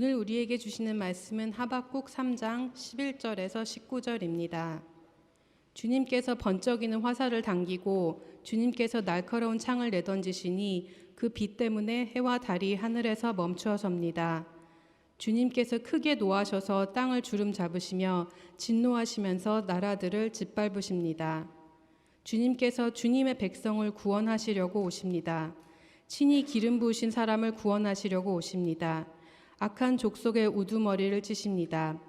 오늘 우리에게 주시는 말씀은 하박국 3장 11절에서 19절입니다. 주님께서 번쩍이는 화살을 당기고 주님께서 날카로운 창을 내던지시니 그 빛 때문에 해와 달이 하늘에서 멈추어 섭니다. 주님께서 크게 노하셔서 땅을 주름 잡으시며 진노하시면서 나라들을 짓밟으십니다. 주님께서 주님의 백성을 구원하시려고 오십니다. 친히 기름 부으신 사람을 구원하시려고 오십니다. 악한 족속의 우두머리를 찌십니다.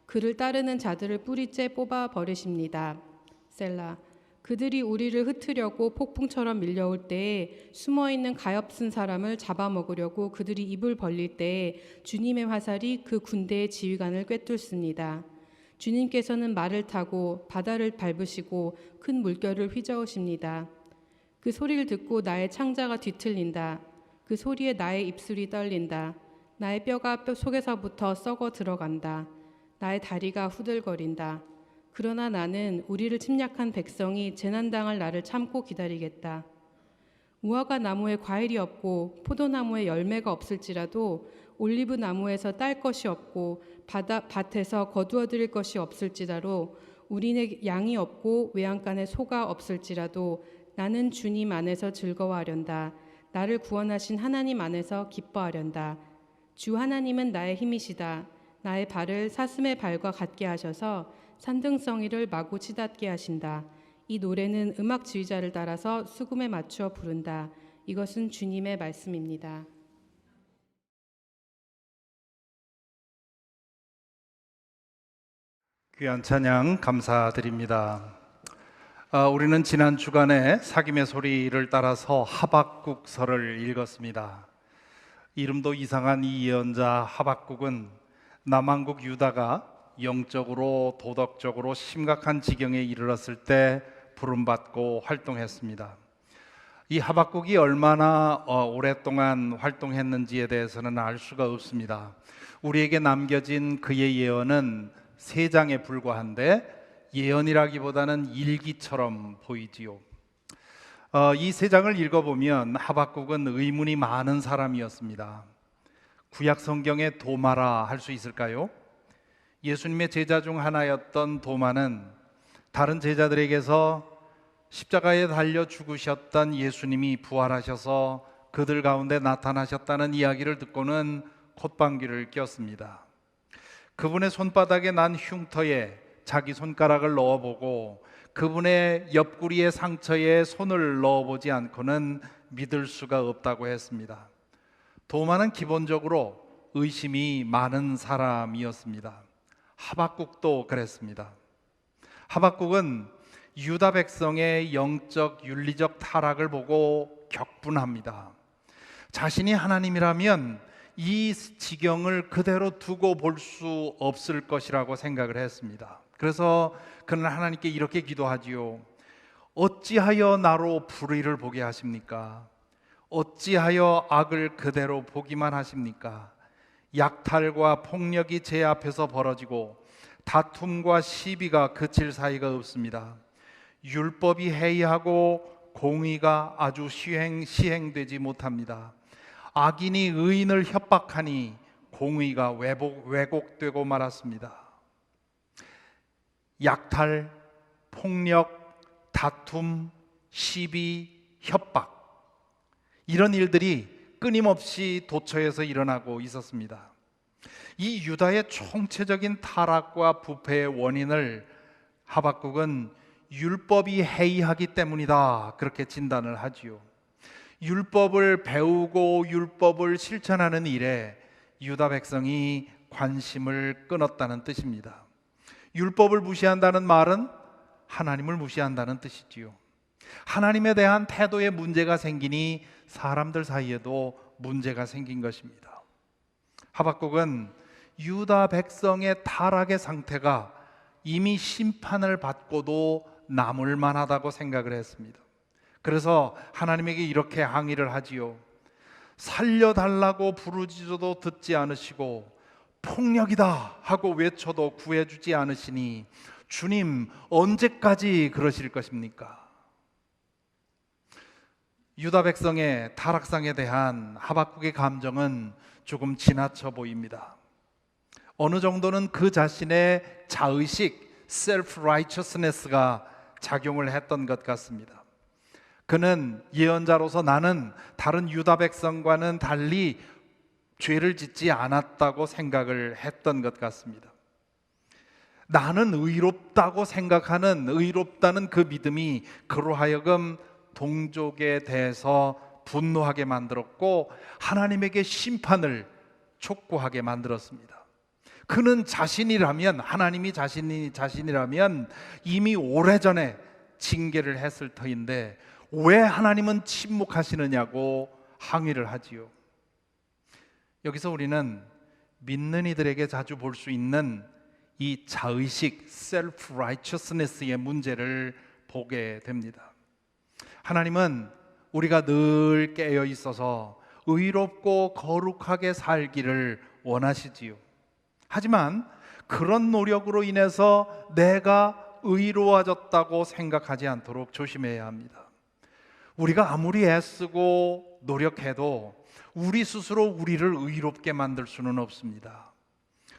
그를 따르는 자들을 뿌리째 뽑아 버리십니다. 셀라. 그들이 우리를 흩으려고 폭풍처럼 밀려올 때에 숨어있는 가엾은 사람을 잡아먹으려고 그들이 입을 벌릴 때에 주님의 화살이 그 군대의 지휘관을 꿰뚫습니다. 주님께서는 말을 타고 바다를 밟으시고 큰 물결을 휘저으십니다. 그 소리를 듣고 나의 창자가 뒤틀린다. 그 소리에 나의 입술이 떨린다. 나의 뼈가 뼈 속에서부터 썩어 들어간다. 나의 다리가 후들거린다. 그러나 나는 우리를 침략한 백성이 재난당할 날을 참고 기다리겠다. 무화과 나무에 과일이 없고 포도나무에 열매가 없을지라도 올리브 나무에서 딸 것이 없고 밭에서 거두어들일 것이 없을지라도 우리네 양이 없고 외양간에 소가 없을지라도 나는 주님 안에서 즐거워하련다. 나를 구원하신 하나님 안에서 기뻐하련다. 주 하나님은 나의 힘이시다. 나의 발을 사슴의 발과 같게 하셔서 산등성이를 마구 치닫게 하신다. 이 노래는 음악 지휘자를 따라서 수금에 맞추어 부른다. 이것은 주님의 말씀입니다. 귀한 찬양 감사드립니다. 우리는 지난 주간에 사김의 소리를 따라서 하박국서를 읽었습니다. 이름도 이상한 이 예언자 하박국은 남왕국 유다가 영적으로 도덕적으로 심각한 지경에 이르렀을 때 부름받고 활동했습니다. 이 하박국이 얼마나 오랫동안 활동했는지에 대해서는 알 수가 없습니다. 우리에게 남겨진 그의 예언은 3장에 불과한데 예언이라기보다는 일기처럼 보이지요. 이 3장을 읽어보면 하박국은 의문이 많은 사람이었습니다. 구약 성경의 도마라 할 수 있을까요? 예수님의 제자 중 하나였던 도마는 다른 제자들에게서 십자가에 달려 죽으셨던 예수님이 부활하셔서 그들 가운데 나타나셨다는 이야기를 듣고는 콧방귀를 꼈습니다. 그분의 손바닥에 난 흉터에 자기 손가락을 넣어보고 그분의 옆구리의 상처에 손을 넣어보지 않고는 믿을 수가 없다고 했습니다. 도마는 기본적으로 의심이 많은 사람이었습니다. 하박국도 그랬습니다. 하박국은 유다 백성의 영적 윤리적 타락을 보고 격분합니다. 자신이 하나님이라면 이 지경을 그대로 두고 볼 수 없을 것이라고 생각을 했습니다. 그래서 그는 하나님께 이렇게 기도하지요. 어찌하여 나로 불의를 보게 하십니까? 어찌하여 악을 그대로 보기만 하십니까? 약탈과 폭력이 제 앞에서 벌어지고 다툼과 시비가 그칠 사이가 없습니다. 율법이 해이하고 공의가 아주 시행되지 못합니다. 악인이 의인을 협박하니 공의가 왜곡되고 말았습니다. 약탈, 폭력, 다툼, 시비, 협박, 이런 일들이 끊임없이 도처에서 일어나고 있었습니다. 이 유다의 총체적인 타락과 부패의 원인을 하박국은 율법이 해이하기 때문이다, 그렇게 진단을 하지요. 율법을 배우고 율법을 실천하는 일에 유다 백성이 관심을 끊었다는 뜻입니다. 율법을 무시한다는 말은 하나님을 무시한다는 뜻이지요. 하나님에 대한 태도에 문제가 생기니 사람들 사이에도 문제가 생긴 것입니다. 하박국은 유다 백성의 타락의 상태가 이미 심판을 받고도 남을 만하다고 생각을 했습니다. 그래서 하나님에게 이렇게 항의를 하지요. 살려달라고 부르짖어도 듣지 않으시고 폭력이다 하고 외쳐도 구해주지 않으시니 주님 언제까지 그러실 것입니까? 유다 백성의 타락상에 대한 하박국의 감정은 조금 지나쳐 보입니다. 어느 정도는 그 자신의 자의식, self-righteousness가 작용을 했던 것 같습니다. 그는 예언자로서 나는 다른 유다 백성과는 달리 죄를 짓지 않았다고 생각을 했던 것 같습니다. 나는 의롭다고 생각하는, 의롭다는 그 믿음이 그로 하여금 동족에 대해서 분노하게 만들었고 하나님에게 심판을 촉구하게 만들었습니다. 그는 자신이라면, 하나님이 자신이라면 이미 오래전에 징계를 했을 터인데 왜 하나님은 침묵하시느냐고 항의를 하지요. 여기서 우리는 믿는 이들에게 자주 볼 수 있는 이 자의식, self-righteousness의 문제를 보게 됩니다. 하나님은 우리가 늘 깨어 있어서 의롭고 거룩하게 살기를 원하시지요. 하지만 그런 노력으로 인해서 내가 의로워졌다고 생각하지 않도록 조심해야 합니다. 우리가 아무리 애쓰고 노력해도 우리 스스로 우리를 의롭게 만들 수는 없습니다.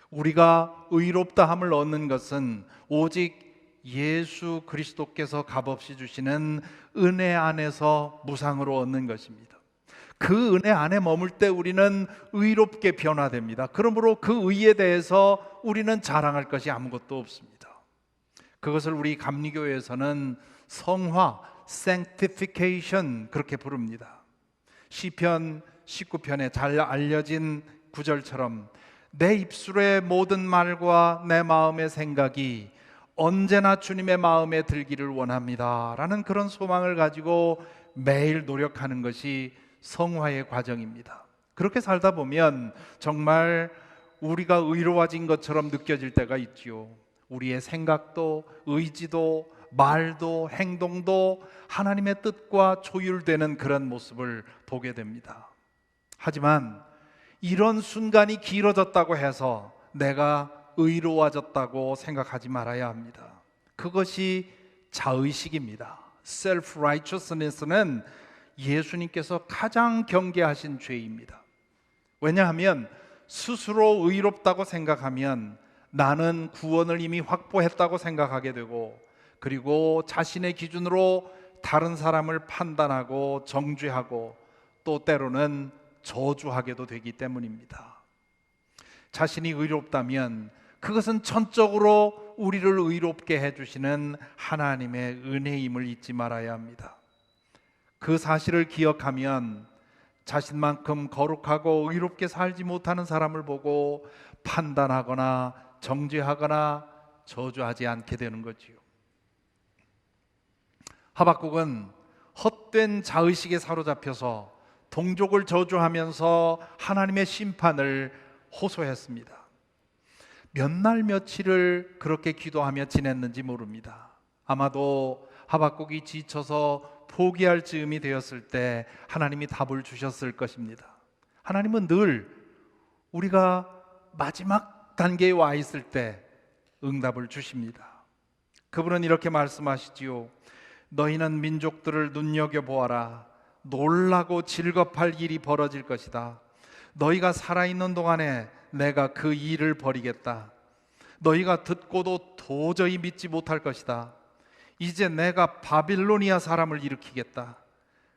우리가 의롭다함을 얻는 것은 오직 예수 그리스도께서 값없이 주시는 은혜 안에서 무상으로 얻는 것입니다. 그 은혜 안에 머물 때 우리는 의롭게 변화됩니다. 그러므로 그 의에 대해서 우리는 자랑할 것이 아무것도 없습니다. 그것을 우리 감리교회에서는 성화, sanctification 그렇게 부릅니다. 시편 19편에 잘 알려진 구절처럼 내 입술의 모든 말과 내 마음의 생각이 언제나 주님의 마음에 들기를 원합니다 라는 그런 소망을 가지고 매일 노력하는 것이 성화의 과정입니다. 그렇게 살다 보면 정말 우리가 의로워진 것처럼 느껴질 때가 있지요. 우리의 생각도 의지도 말도 행동도 하나님의 뜻과 조율되는 그런 모습을 보게 됩니다. 하지만 이런 순간이 길어졌다고 해서 내가 의로워졌다고 생각하지 말아야 합니다. 그것이 자의식입니다. self-righteousness는 예수님께서 가장 경계하신 죄입니다. 왜냐하면 스스로 의롭다고 생각하면 나는 구원을 이미 확보했다고 생각하게 되고 그리고 자신의 기준으로 다른 사람을 판단하고 정죄하고 또 때로는 저주하게도 되기 때문입니다. 자신이 의롭다면 그것은 전적으로 우리를 의롭게 해주시는 하나님의 은혜임을 잊지 말아야 합니다. 그 사실을 기억하면 자신만큼 거룩하고 의롭게 살지 못하는 사람을 보고 판단하거나 정죄하거나 저주하지 않게 되는 거지요. 하박국은 헛된 자의식에 사로잡혀서 동족을 저주하면서 하나님의 심판을 호소했습니다. 몇 날 며칠을 그렇게 기도하며 지냈는지 모릅니다. 아마도 하박국이 지쳐서 포기할 즈음이 되었을 때 하나님이 답을 주셨을 것입니다. 하나님은 늘 우리가 마지막 단계에 와 있을 때 응답을 주십니다. 그분은 이렇게 말씀하시지요. 너희는 민족들을 눈여겨보아라. 놀라고 질겁할 일이 벌어질 것이다. 너희가 살아있는 동안에 내가 그 일을 벌이겠다. 너희가 듣고도 도저히 믿지 못할 것이다. 이제 내가 바빌로니아 사람을 일으키겠다.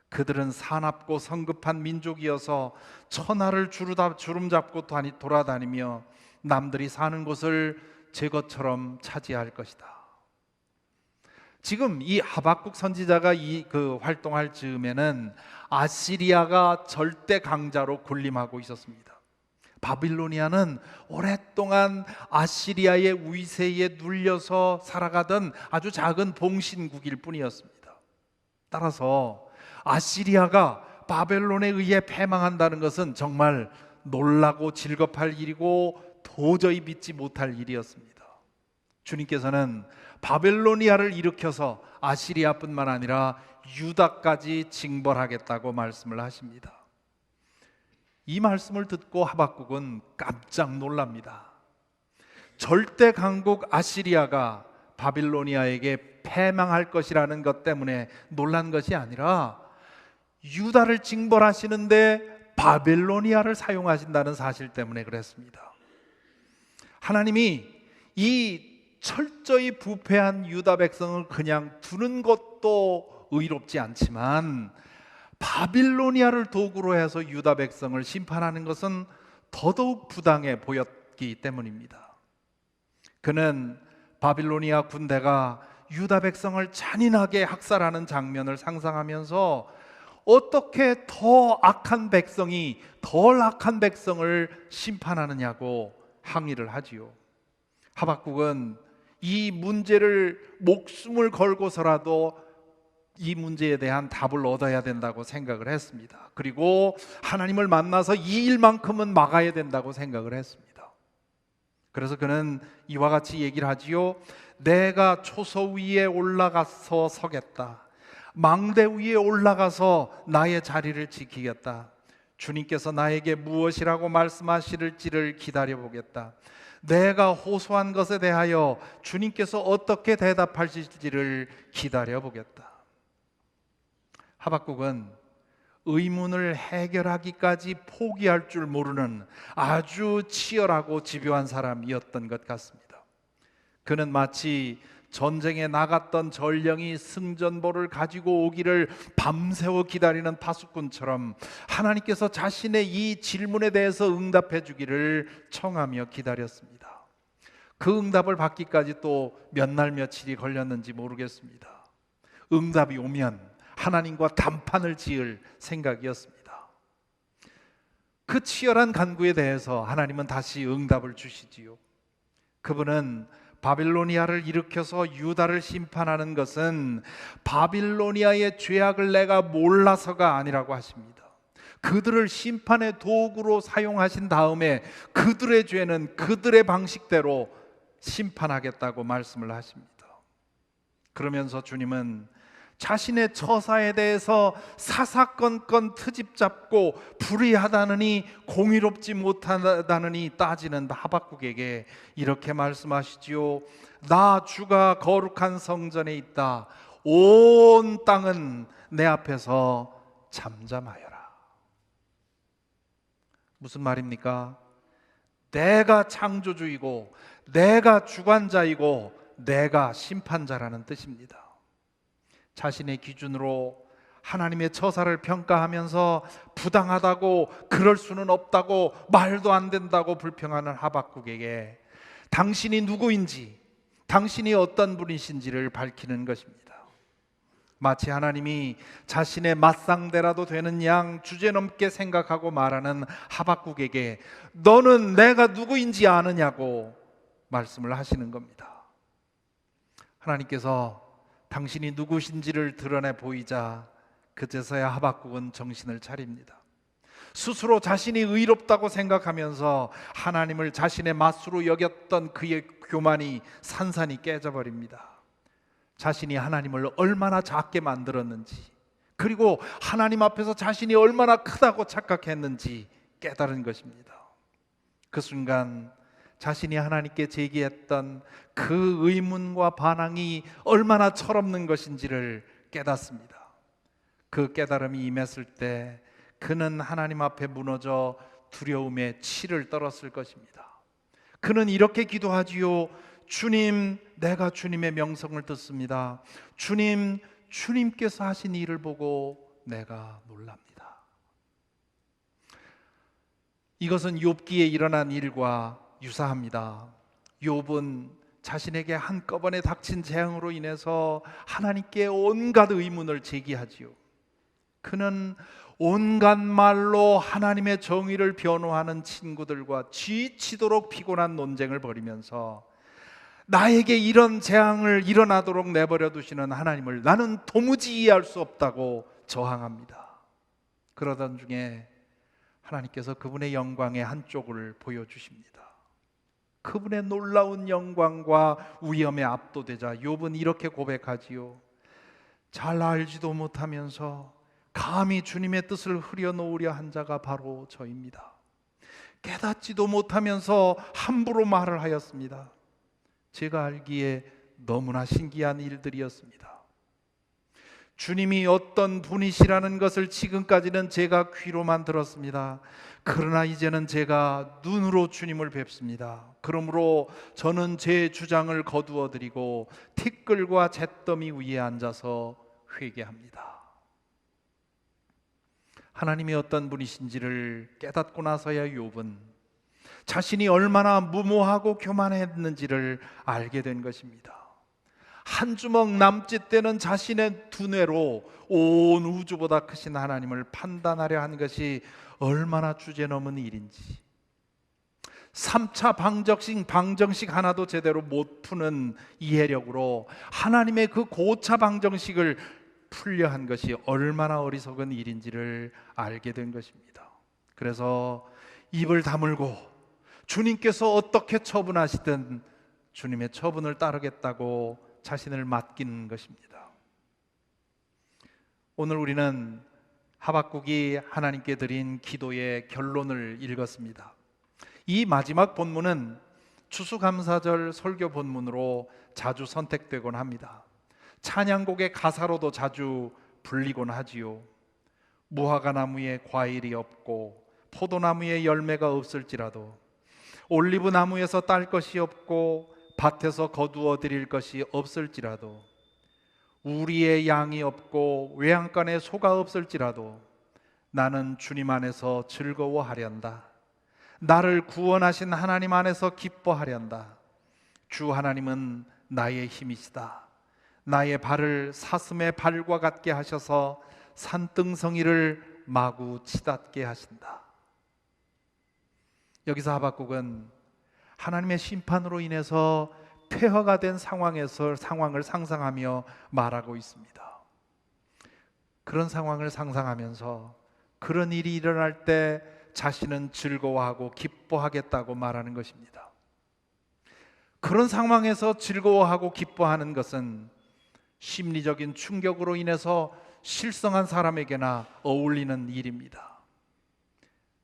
그들은 사납고 성급한 민족이어서 천하를 주름잡고 돌아다니며 남들이 사는 곳을 제 것처럼 차지할 것이다. 지금 이 하박국 선지자가 활동할 즈음에는 아시리아가 절대 강자로 군림하고 있었습니다. 바빌로니아는 오랫동안 아시리아의 위세에 눌려서 살아가던 아주 작은 봉신국일 뿐이었습니다. 따라서 아시리아가 바벨론에 의해 패망한다는 것은 정말 놀라고 질겁할 일이고 도저히 믿지 못할 일이었습니다. 주님께서는 바벨로니아를 일으켜서 아시리아뿐만 아니라 유다까지 징벌하겠다고 말씀을 하십니다. 이 말씀을 듣고 하박국은 깜짝 놀랍니다. 절대 강국 아시리아가 바빌로니아에게 패망할 것이라는 것 때문에 놀란 것이 아니라 유다를 징벌하시는데 바빌로니아를 사용하신다는 사실 때문에 그랬습니다. 하나님이 이 철저히 부패한 유다 백성을 그냥 두는 것도 의롭지 않지만 바빌로니아를 도구로 해서 유다 백성을 심판하는 것은 더더욱 부당해 보였기 때문입니다. 그는 바빌로니아 군대가 유다 백성을 잔인하게 학살하는 장면을 상상하면서 어떻게 더 악한 백성이 덜 악한 백성을 심판하느냐고 항의를 하지요. 하박국은 이 문제를 목숨을 걸고서라도 이 문제에 대한 답을 얻어야 된다고 생각을 했습니다. 그리고 하나님을 만나서 이 일만큼은 막아야 된다고 생각을 했습니다. 그래서 그는 이와 같이 얘기를 하지요. 내가 초소 위에 올라가서 서겠다. 망대 위에 올라가서 나의 자리를 지키겠다. 주님께서 나에게 무엇이라고 말씀하실지를 기다려보겠다. 내가 호소한 것에 대하여 주님께서 어떻게 대답하실지를 기다려보겠다. 하박국은 의문을 해결하기까지 포기할 줄 모르는 아주 치열하고 집요한 사람이었던 것 같습니다. 그는 마치 전쟁에 나갔던 전령이 승전보를 가지고 오기를 밤새워 기다리는 파수꾼처럼 하나님께서 자신의 이 질문에 대해서 응답해 주기를 청하며 기다렸습니다. 그 응답을 받기까지 또 몇 날 며칠이 걸렸는지 모르겠습니다. 응답이 오면 하나님과 담판을 지을 생각이었습니다. 그 치열한 간구에 대해서 하나님은 다시 응답을 주시지요. 그분은 바빌로니아를 일으켜서 유다를 심판하는 것은 바빌로니아의 죄악을 내가 몰라서가 아니라고 하십니다. 그들을 심판의 도구로 사용하신 다음에 그들의 죄는 그들의 방식대로 심판하겠다고 말씀을 하십니다. 그러면서 주님은 자신의 처사에 대해서 사사건건 트집 잡고 불의하다느니 공의롭지 못하다느니 따지는 하박국에게 이렇게 말씀하시지요. 나 주가 거룩한 성전에 있다. 온 땅은 내 앞에서 잠잠하여라. 무슨 말입니까? 내가 창조주이고 내가 주관자이고 내가 심판자라는 뜻입니다. 자신의 기준으로 하나님의 처사를 평가하면서 부당하다고, 그럴 수는 없다고, 말도 안 된다고 불평하는 하박국에게 당신이 누구인지, 당신이 어떤 분이신지를 밝히는 것입니다. 마치 하나님이 자신의 맞상대라도 되는 양 주제넘게 생각하고 말하는 하박국에게 너는 내가 누구인지 아느냐고 말씀을 하시는 겁니다. 하나님께서 당신이 누구신지를 드러내 보이자 그제서야 하박국은 정신을 차립니다. 스스로 자신이 의롭다고 생각하면서 하나님을 자신의 맞수로 여겼던 그의 교만이 산산이 깨져버립니다. 자신이 하나님을 얼마나 작게 만들었는지, 그리고 하나님 앞에서 자신이 얼마나 크다고 착각했는지 깨달은 것입니다. 그 순간 자신이 하나님께 제기했던 그 의문과 반항이 얼마나 철없는 것인지를 깨닫습니다. 그 깨달음이 임했을 때 그는 하나님 앞에 무너져 두려움에 치를 떨었을 것입니다. 그는 이렇게 기도하지요. 주님, 내가 주님의 명성을 듣습니다. 주님, 주님께서 하신 일을 보고 내가 놀랍니다. 이것은 욥기에 일어난 일과 유사합니다. 욥은 자신에게 한꺼번에 닥친 재앙으로 인해서 하나님께 온갖 의문을 제기하지요. 그는 온갖 말로 하나님의 정의를 변호하는 친구들과 지치도록 피곤한 논쟁을 벌이면서 나에게 이런 재앙을 일어나도록 내버려 두시는 하나님을 나는 도무지 이해할 수 없다고 저항합니다. 그러던 중에 하나님께서 그분의 영광의 한쪽을 보여주십니다. 그분의 놀라운 영광과 위엄에 압도되자 욥은 이렇게 고백하지요. 잘 알지도 못하면서 감히 주님의 뜻을 흐려놓으려 한 자가 바로 저입니다. 깨닫지도 못하면서 함부로 말을 하였습니다. 제가 알기에 너무나 신기한 일들이었습니다. 주님이 어떤 분이시라는 것을 지금까지는 제가 귀로만 들었습니다. 그러나 이제는 제가 눈으로 주님을 뵙습니다. 그러므로 저는 제 주장을 거두어 드리고 티끌과 잿더미 위에 앉아서 회개합니다. 하나님이 어떤 분이신지를 깨닫고 나서야 욥은 자신이 얼마나 무모하고 교만했는지를 알게 된 것입니다. 한 주먹 남짓되는 자신의 두뇌로 온 우주보다 크신 하나님을 판단하려 한 것이 얼마나 주제넘은 일인지, 3차 방정식 하나도 제대로 못 푸는 이해력으로 하나님의 그 고차 방정식을 풀려 한 것이 얼마나 어리석은 일인지를 알게 된 것입니다. 그래서 입을 다물고 주님께서 어떻게 처분하시든 주님의 처분을 따르겠다고 자신을 맡기는 것입니다. 오늘 우리는 하박국이 하나님께 드린 기도의 결론을 읽었습니다. 이 마지막 본문은 추수감사절 설교 본문으로 자주 선택되곤 합니다. 찬양곡의 가사로도 자주 불리곤 하지요. 무화과 나무에 과일이 없고 포도나무에 열매가 없을지라도, 올리브 나무에서 딸 것이 없고 밭에서 거두어 드릴 것이 없을지라도, 우리의 양이 없고 외양간에 소가 없을지라도 나는 주님 안에서 즐거워하련다. 나를 구원하신 하나님 안에서 기뻐하련다. 주 하나님은 나의 힘이시다. 나의 발을 사슴의 발과 같게 하셔서 산등성이를 마구 치닫게 하신다. 여기서 하박국은 하나님의 심판으로 인해서 폐허가 된 상황을 상상하며 말하고 있습니다. 그런 상황을 상상하면서 그런 일이 일어날 때 자신은 즐거워하고 기뻐하겠다고 말하는 것입니다. 그런 상황에서 즐거워하고 기뻐하는 것은 심리적인 충격으로 인해서 실성한 사람에게나 어울리는 일입니다.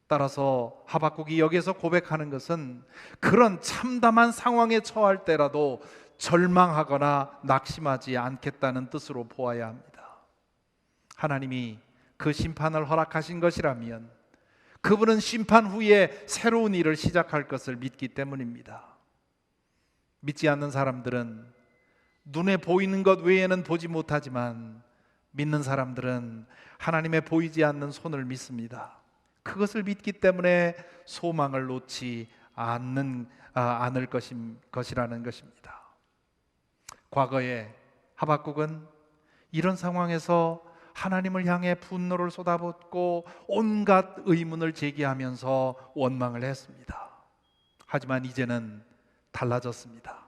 따라서 하박국이 여기서 고백하는 것은 그런 참담한 상황에 처할 때라도 절망하거나 낙심하지 않겠다는 뜻으로 보아야 합니다. 하나님이 그 심판을 허락하신 것이라면 그분은 심판 후에 새로운 일을 시작할 것을 믿기 때문입니다. 믿지 않는 사람들은 눈에 보이는 것 외에는 보지 못하지만, 믿는 사람들은 하나님의 보이지 않는 손을 믿습니다. 그것을 믿기 때문에 소망을 놓지 않을 것이라는 것입니다. 과거에 하박국은 이런 상황에서 하나님을 향해 분노를 쏟아붓고 온갖 의문을 제기하면서 원망을 했습니다. 하지만 이제는 달라졌습니다.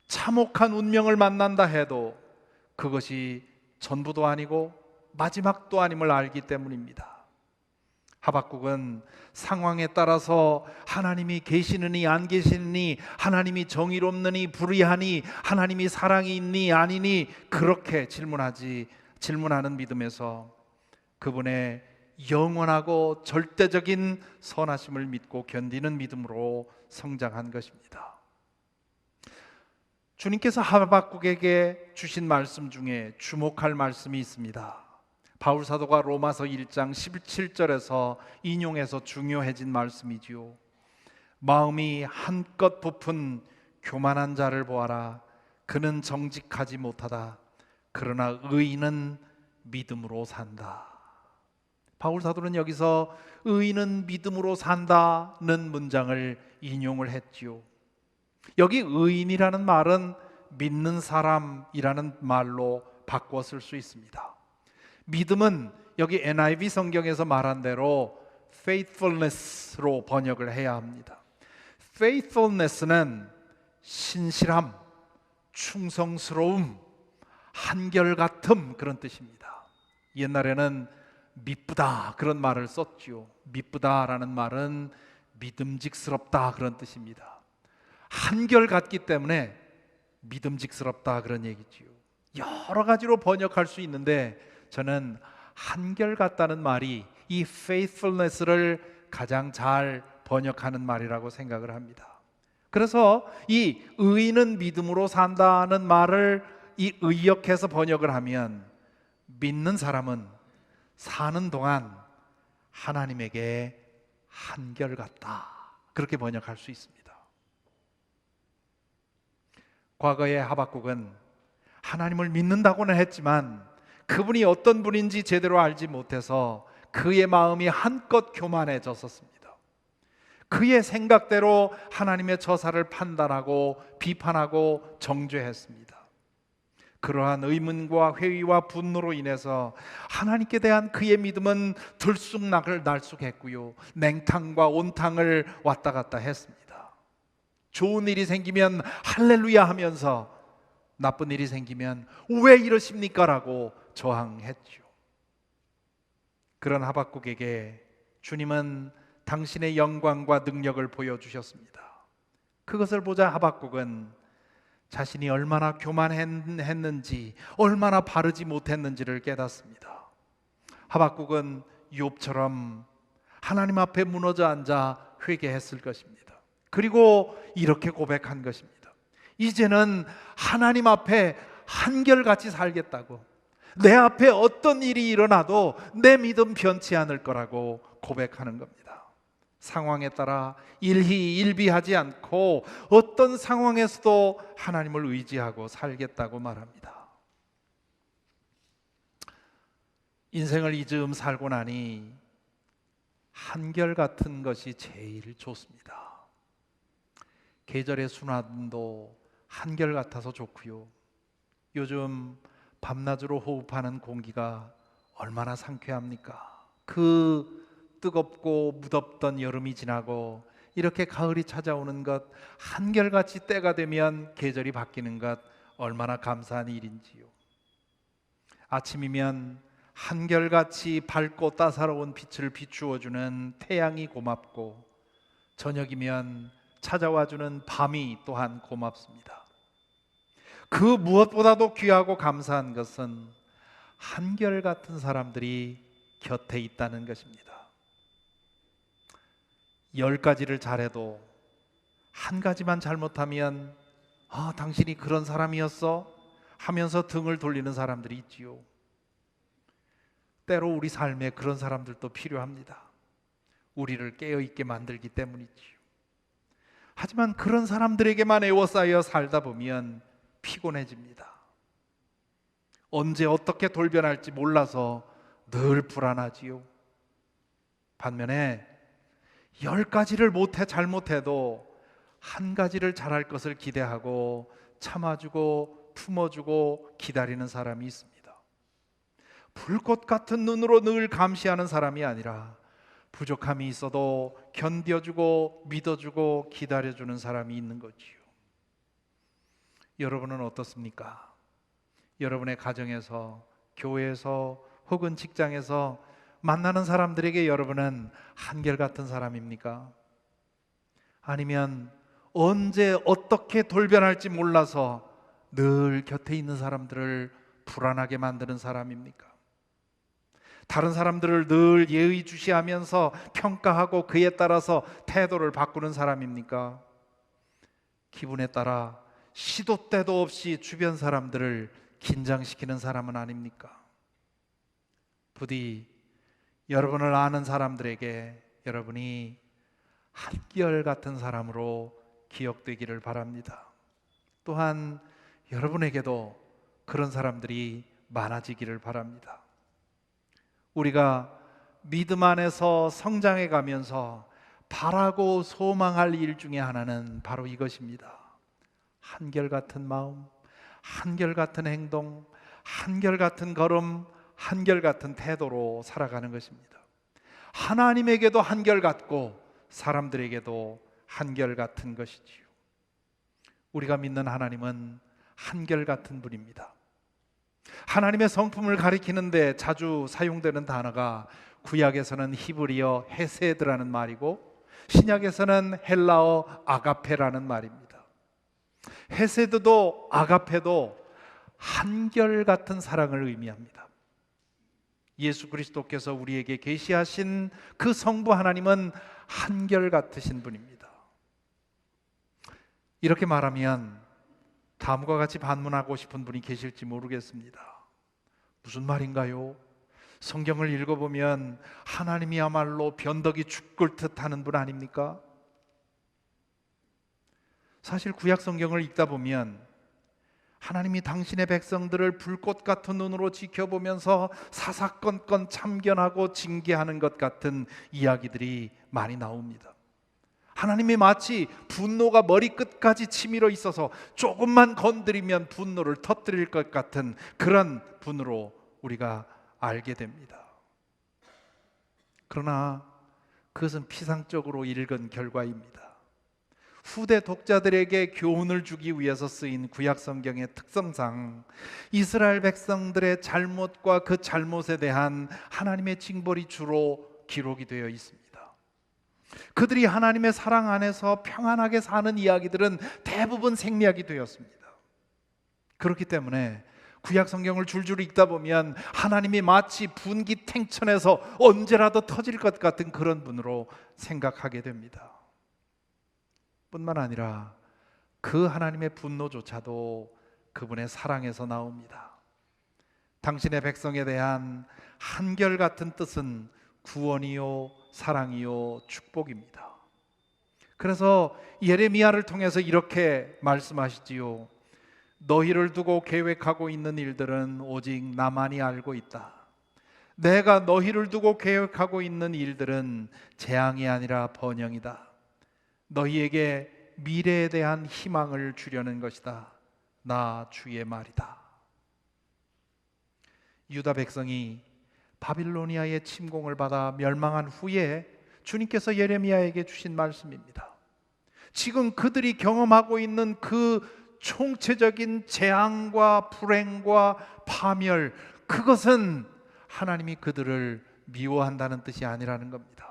참혹한 운명을 만난다 해도 그것이 전부도 아니고 마지막도 아님을 알기 때문입니다. 하박국은 상황에 따라서 하나님이 계시느니 안 계시느니, 하나님이 정의롭느니 불의하니, 하나님이 사랑이 있니 아니니, 그렇게 질문하는 믿음에서 그분의 영원하고 절대적인 선하심을 믿고 견디는 믿음으로 성장한 것입니다. 주님께서 하박국에게 주신 말씀 중에 주목할 말씀이 있습니다. 바울 사도가 로마서 1장 17절에서 인용해서 중요해진 말씀이지요. 마음이 한껏 부푼 교만한 자를 보아라. 그는 정직하지 못하다. 그러나 의인은 믿음으로 산다. 바울 사도는 여기서 의인은 믿음으로 산다는 문장을 인용을 했지요. 여기 의인이라는 말은 믿는 사람이라는 말로 바꿔 쓸 수 있습니다. 믿음은 여기 NIV 성경에서 말한 대로 faithfulness로 번역을 해야 합니다. faithfulness는 신실함, 충성스러움, 한결같음, 그런 뜻입니다. 옛날에는 미쁘다 그런 말을 썼지요. 미쁘다라는 말은 믿음직스럽다 그런 뜻입니다. 한결같기 때문에 믿음직스럽다 그런 얘기지요. 여러 가지로 번역할 수 있는데 저는 한결같다는 말이 이 faithfulness를 가장 잘 번역하는 말이라고 생각을 합니다. 그래서 이 의인은 믿음으로 산다는 말을 이 의역해서 번역을 하면, 믿는 사람은 사는 동안 하나님에게 한결같다. 그렇게 번역할 수 있습니다. 과거의 하박국은 하나님을 믿는다고는 했지만 그분이 어떤 분인지 제대로 알지 못해서 그의 마음이 한껏 교만해졌었습니다. 그의 생각대로 하나님의 처사를 판단하고 비판하고 정죄했습니다. 그러한 의문과 회의와 분노로 인해서 하나님께 대한 그의 믿음은 들쑥날쑥했고요, 냉탕과 온탕을 왔다 갔다 했습니다. 좋은 일이 생기면 할렐루야 하면서 나쁜 일이 생기면 왜 이러십니까? 라고 저항했죠. 그런 하박국에게 주님은 당신의 영광과 능력을 보여주셨습니다. 그것을 보자 하박국은 자신이 얼마나 교만했는지, 얼마나 바르지 못했는지를 깨닫습니다. 하박국은 욥처럼 하나님 앞에 무너져 앉아 회개했을 것입니다. 그리고 이렇게 고백한 것입니다. 이제는 하나님 앞에 한결같이 살겠다고, 내 앞에 어떤 일이 일어나도 내 믿음 변치 않을 거라고 고백하는 겁니다. 상황에 따라 일희일비하지 않고 어떤 상황에서도 하나님을 의지하고 살겠다고 말합니다. 인생을 이즈음 살고 나니 한결같은 것이 제일 좋습니다. 계절의 순환도 한결같아서 좋고요, 요즘 밤낮으로 호흡하는 공기가 얼마나 상쾌합니까? 그 뜨겁고 무덥던 여름이 지나고 이렇게 가을이 찾아오는 것, 한결같이 때가 되면 계절이 바뀌는 것, 얼마나 감사한 일인지요. 아침이면 한결같이 밝고 따사로운 빛을 비추어주는 태양이 고맙고, 저녁이면 찾아와주는 밤이 또한 고맙습니다. 그 무엇보다도 귀하고 감사한 것은 한결같은 사람들이 곁에 있다는 것입니다. 10가지를 잘해도 한 가지만 잘못하면 당신이 그런 사람이었어? 하면서 등을 돌리는 사람들이 있지요. 때로 우리 삶에 그런 사람들도 필요합니다. 우리를 깨어있게 만들기 때문이지요. 하지만 그런 사람들에게만 에워싸여 살다 보면 피곤해집니다. 언제 어떻게 돌변할지 몰라서 늘 불안하지요. 반면에 10가지를 잘못해도 한 가지를 잘할 것을 기대하고 참아주고 품어주고 기다리는 사람이 있습니다. 불꽃 같은 눈으로 늘 감시하는 사람이 아니라 부족함이 있어도 견뎌주고 믿어주고 기다려주는 사람이 있는 거지요. 여러분은 어떻습니까? 여러분의 가정에서, 교회에서 혹은 직장에서 만나는 사람들에게 여러분은 한결같은 사람입니까? 아니면 언제 어떻게 돌변할지 몰라서 늘 곁에 있는 사람들을 불안하게 만드는 사람입니까? 다른 사람들을 늘 예의주시하면서 평가하고 그에 따라서 태도를 바꾸는 사람입니까? 기분에 따라 시도 때도 없이 주변 사람들을 긴장시키는 사람은 아닙니까? 부디 여러분을 아는 사람들에게 여러분이 한결같은 사람으로 기억되기를 바랍니다. 또한 여러분에게도 그런 사람들이 많아지기를 바랍니다. 우리가 믿음 안에서 성장해 가면서 바라고 소망할 일 중에 하나는 바로 이것입니다. 한결같은 마음, 한결같은 행동, 한결같은 걸음, 한결같은 태도로 살아가는 것입니다. 하나님에게도 한결같고 사람들에게도 한결같은 것이지요. 우리가 믿는 하나님은 한결같은 분입니다. 하나님의 성품을 가리키는데 자주 사용되는 단어가 구약에서는 히브리어 헤세드라는 말이고 신약에서는 헬라어 아가페라는 말입니다. 헤세드도 아가페도 한결같은 사랑을 의미합니다. 예수 그리스도께서 우리에게 계시하신 그 성부 하나님은 한결같으신 분입니다. 이렇게 말하면 다음과 같이 반문하고 싶은 분이 계실지 모르겠습니다. 무슨 말인가요? 성경을 읽어보면 하나님이야말로 변덕이 죽을 듯 하는 분 아닙니까? 사실 구약 성경을 읽다 보면 하나님이 당신의 백성들을 불꽃 같은 눈으로 지켜보면서 사사건건 참견하고 징계하는 것 같은 이야기들이 많이 나옵니다. 하나님이 마치 분노가 머리끝까지 치밀어 있어서 조금만 건드리면 분노를 터뜨릴 것 같은 그런 분으로 우리가 알게 됩니다. 그러나 그것은 피상적으로 읽은 결과입니다. 후대 독자들에게 교훈을 주기 위해서 쓰인 구약 성경의 특성상 이스라엘 백성들의 잘못과 그 잘못에 대한 하나님의 징벌이 주로 기록이 되어 있습니다. 그들이 하나님의 사랑 안에서 평안하게 사는 이야기들은 대부분 생략이 되었습니다. 그렇기 때문에 구약 성경을 줄줄 읽다 보면 하나님이 마치 분기탱천에서 언제라도 터질 것 같은 그런 분으로 생각하게 됩니다. 뿐만 아니라 그 하나님의 분노조차도 그분의 사랑에서 나옵니다. 당신의 백성에 대한 한결같은 뜻은 구원이요 사랑이요 축복입니다. 그래서 예레미야를 통해서 이렇게 말씀하시지요. 너희를 두고 계획하고 있는 일들은 오직 나만이 알고 있다. 내가 너희를 두고 계획하고 있는 일들은 재앙이 아니라 번영이다. 너희에게 미래에 대한 희망을 주려는 것이다. 나 주의 말이다. 유다 백성이 바빌로니아의 침공을 받아 멸망한 후에 주님께서 예레미야에게 주신 말씀입니다. 지금 그들이 경험하고 있는 그 총체적인 재앙과 불행과 파멸, 그것은 하나님이 그들을 미워한다는 뜻이 아니라는 겁니다.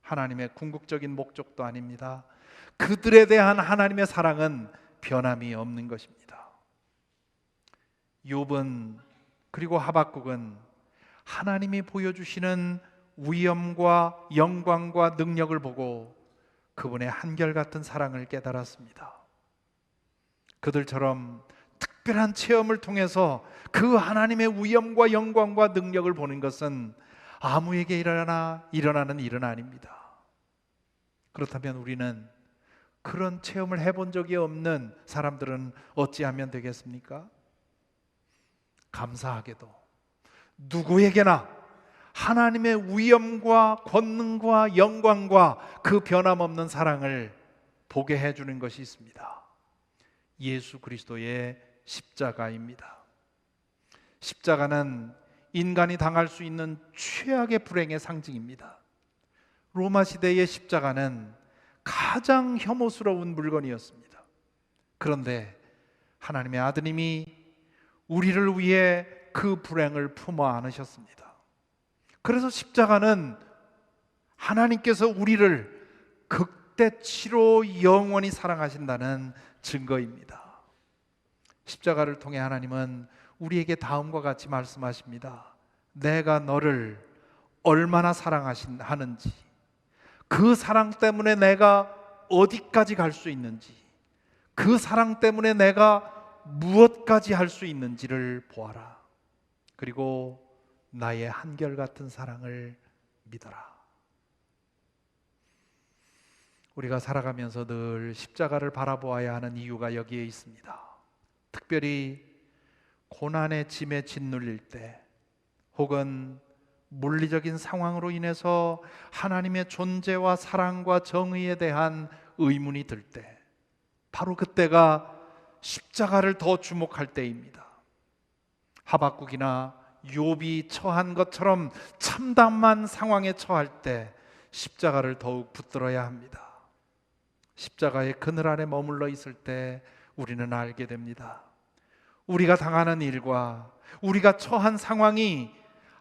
하나님의 궁극적인 목적도 아닙니다. 그들에 대한 하나님의 사랑은 변함이 없는 것입니다. 욥은 그리고 하박국은 하나님이 보여주시는 위엄과 영광과 능력을 보고 그분의 한결같은 사랑을 깨달았습니다. 그들처럼 특별한 체험을 통해서 그 하나님의 위엄과 영광과 능력을 보는 것은 아무에게 일어나는 일은 아닙니다. 그렇다면 우리는 그런 체험을 해본 적이 없는 사람들은 어찌하면 되겠습니까? 감사하게도 누구에게나 하나님의 위엄과 권능과 영광과 그 변함없는 사랑을 보게 해주는 것이 있습니다. 예수 그리스도의 십자가입니다. 십자가는 인간이 당할 수 있는 최악의 불행의 상징입니다. 로마 시대의 십자가는 가장 혐오스러운 물건이었습니다. 그런데 하나님의 아드님이 우리를 위해 그 불행을 품어 안으셨습니다. 그래서 십자가는 하나님께서 우리를 극대치로 영원히 사랑하신다는 증거입니다. 십자가를 통해 하나님은 우리에게 다음과 같이 말씀하십니다. 내가 너를 얼마나 사랑하는지, 그 사랑 때문에 내가 어디까지 갈 수 있는지, 그 사랑 때문에 내가 무엇까지 할 수 있는지를 보아라. 그리고 나의 한결같은 사랑을 믿어라. 우리가 살아가면서 늘 십자가를 바라보아야 하는 이유가 여기에 있습니다. 특별히 고난의 짐에 짓눌릴 때, 혹은 물리적인 상황으로 인해서 하나님의 존재와 사랑과 정의에 대한 의문이 들 때, 바로 그때가 십자가를 더 주목할 때입니다. 하박국이나 욥이 처한 것처럼 참담한 상황에 처할 때 십자가를 더욱 붙들어야 합니다. 십자가의 그늘 안에 머물러 있을 때 우리는 알게 됩니다. 우리가 당하는 일과 우리가 처한 상황이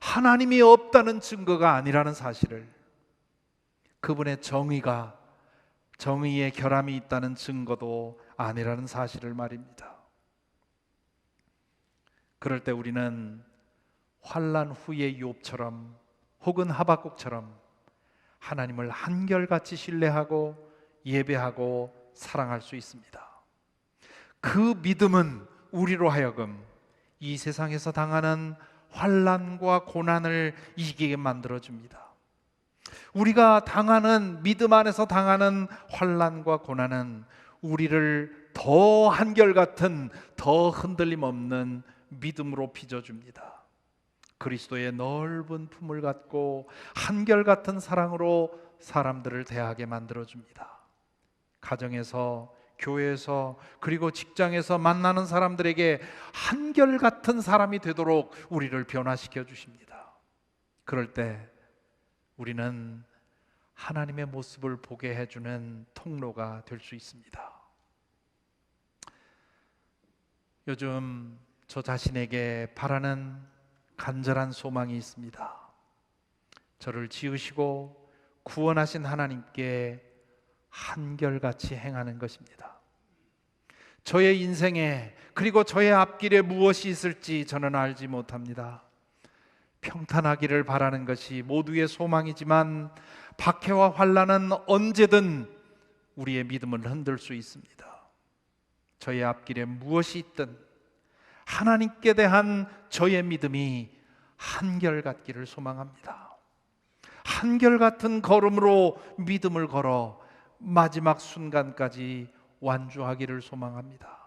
하나님이 없다는 증거가 아니라는 사실을, 그분의 정의의 결함이 있다는 증거도 아니라는 사실을 말입니다. 그럴 때 우리는 환난 후의 욥처럼 혹은 하박국처럼 하나님을 한결같이 신뢰하고 예배하고 사랑할 수 있습니다. 그 믿음은 우리로 하여금 이 세상에서 당하는 환난과 고난을 이기게 만들어 줍니다. 우리가 당하는, 믿음 안에서 당하는 환난과 고난은 우리를 더 한결같은, 더 흔들림 없는 믿음으로 빚어줍니다. 그리스도의 넓은 품을 갖고 한결같은 사랑으로 사람들을 대하게 만들어줍니다. 가정에서, 교회에서, 그리고 직장에서 만나는 사람들에게 한결같은 사람이 되도록 우리를 변화시켜 주십니다. 그럴 때 우리는 하나님의 모습을 보게 해주는 통로가 될 수 있습니다. 요즘 저 자신에게 바라는 간절한 소망이 있습니다. 저를 지으시고 구원하신 하나님께 한결같이 행하는 것입니다. 저의 인생에, 그리고 저의 앞길에 무엇이 있을지 저는 알지 못합니다. 평탄하기를 바라는 것이 모두의 소망이지만 박해와 환난은 언제든 우리의 믿음을 흔들 수 있습니다. 저의 앞길에 무엇이 있든 하나님께 대한 저의 믿음이 한결같기를 소망합니다. 한결같은 걸음으로 믿음을 걸어 마지막 순간까지 완주하기를 소망합니다.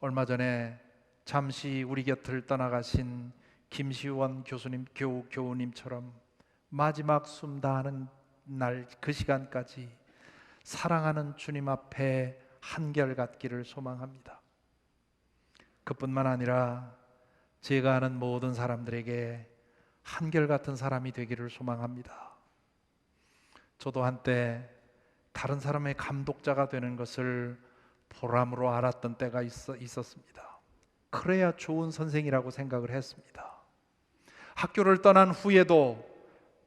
얼마 전에 잠시 우리 곁을 떠나가신 김시원 교우님처럼 마지막 숨 다하는 날 그 시간까지 사랑하는 주님 앞에 한결같기를 소망합니다. 그뿐만 아니라 제가 아는 모든 사람들에게 한결같은 사람이 되기를 소망합니다. 저도 한때 다른 사람의 감독자가 되는 것을 보람으로 알았던 때가 있었습니다. 그래야 좋은 선생이라고 생각을 했습니다. 학교를 떠난 후에도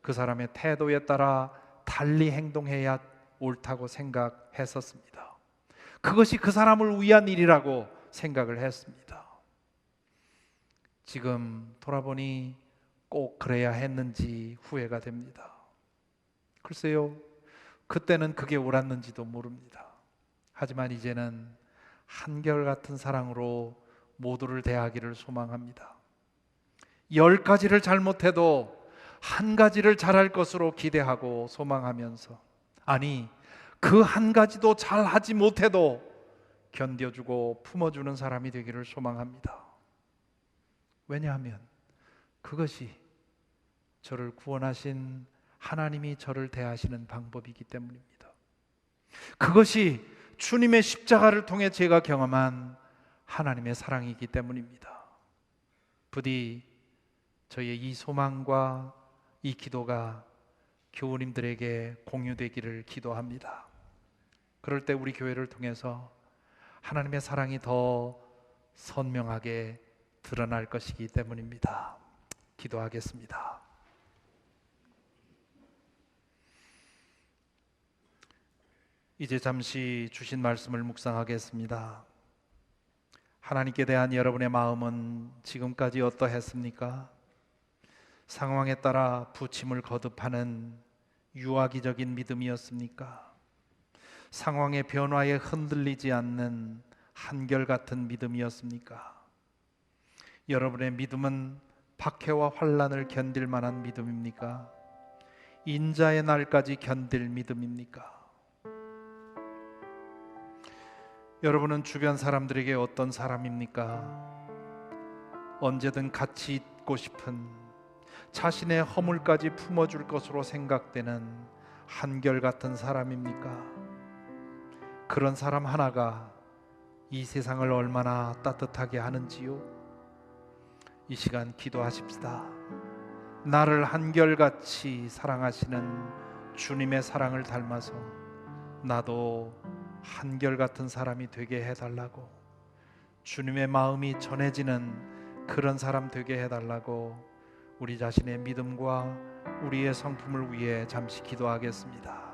그 사람의 태도에 따라 달리 행동해야 옳다고 생각했었습니다. 그것이 그 사람을 위한 일이라고 생각을 했습니다. 지금 돌아보니 꼭 그래야 했는지 후회가 됩니다. 글쎄요, 그때는 그게 옳았는지도 모릅니다. 하지만 이제는 한결같은 사랑으로 모두를 대하기를 소망합니다. 10가지를 잘못해도 한 가지를 잘할 것으로 기대하고 소망하면서, 아니 그 한 가지도 잘하지 못해도 견뎌주고 품어주는 사람이 되기를 소망합니다. 왜냐하면 그것이 저를 구원하신 하나님이 저를 대하시는 방법이기 때문입니다. 그것이 주님의 십자가를 통해 제가 경험한 하나님의 사랑이기 때문입니다. 부디 저의 이 소망과 이 기도가 교우님들에게 공유되기를 기도합니다. 그럴 때 우리 교회를 통해서 하나님의 사랑이 더 선명하게 드러날 것이기 때문입니다. 기도하겠습니다. 이제 잠시 주신 말씀을 묵상하겠습니다. 하나님께 대한 여러분의 마음은 지금까지 어떠했습니까? 상황에 따라 부침을 거듭하는 유아기적인 믿음이었습니까? 상황의 변화에 흔들리지 않는 한결같은 믿음이었습니까? 여러분의 믿음은 박해와 환난을 견딜 만한 믿음입니까? 인자의 날까지 견딜 믿음입니까? 여러분은 주변 사람들에게 어떤 사람입니까? 언제든 같이 있고 싶은, 자신의 허물까지 품어줄 것으로 생각되는 한결같은 사람입니까? 그런 사람 하나가 이 세상을 얼마나 따뜻하게 하는지요? 이 시간 기도하십시다. 나를 한결같이 사랑하시는 주님의 사랑을 닮아서 나도 한결같은 사람이 되게 해달라고, 주님의 마음이 전해지는 그런 사람 되게 해달라고 우리 자신의 믿음과 우리의 성품을 위해 잠시 기도하겠습니다.